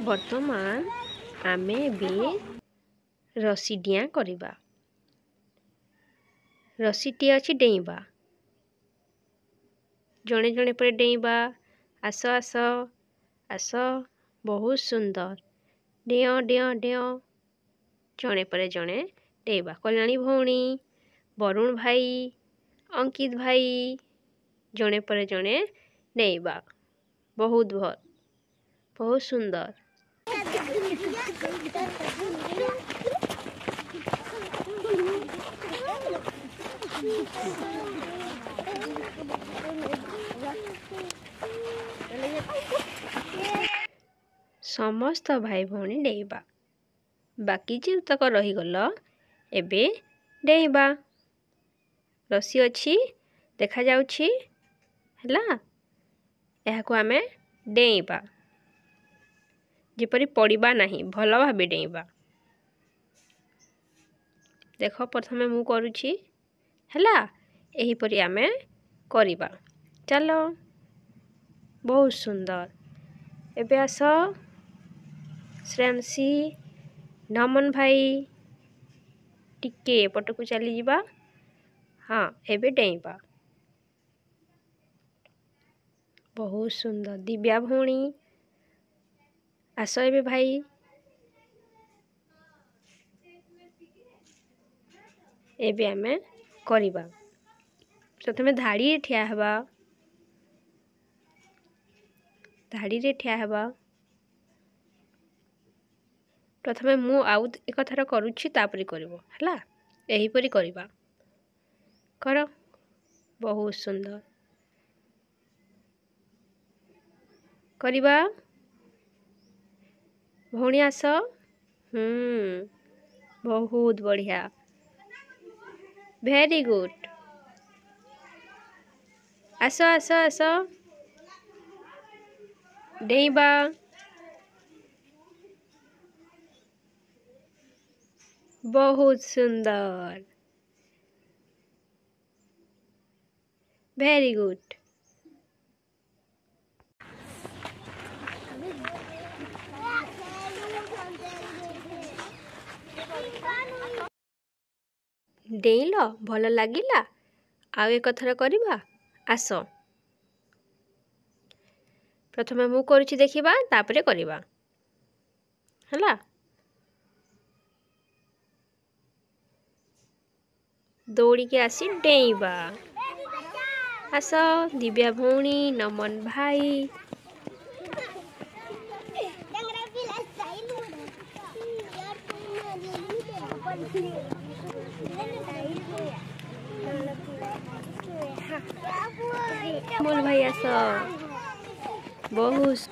वर्तमान आमे भी रसी डिया करिबा। रसीटी अच्छी डेइबा जड़े जड़े पर डेइबा। आस आस आस बहुत सुंदर डेय डेय डेय जड़े पर जड़े डेइबा। कल्याणी भौणी, वरुण भाई, अंकित भाई जड़े पर जड़े डेइबा। बहुत भल बहुत सुंदर। समस्त भाई भौणी डेइबा। बाकी जेतक रहीगल एबे डेइबा। रसी अच्छी देखा जाउछि हैला। एहाको आमे डेइबा जेपरि पड़िबा नाही, भल भाबे डेइबा। देख प्रथमे मु करूछि हैला। एही परि आमे करिबा। चलो बहुत सुंदर। एबे आस श्रेयांशी, नमन भाई टिके पटकू चली जिबा। हाँ एबे डेइबा। बहुत सुंदर। दिव्या भौणी आस एबे भाई। एबे आमे करिबा। प्रथमे धाड़ी रे ठिया हेबा। धाड़ी रे ठिया हेबा। प्रथमे मु आउ एक थर करूछि तापरि करिवो हैला। एही परि करिबा। कर बहुत सुंदर करिबा। भौणी आस। बहुत बढ़िया वेरी गुड। आस आस आस डेइबा। बहुत सुंदर वेरी गुड। डेइल भल लागिला। आउ एक थर करिबा। आस प्रथमे मु करूछि देखिबा तापरे करिबा हैला। दौड़ी के आसी डेइबा। आस दिव्या भौणी, नमन भाई मोल भाई आस। बहुत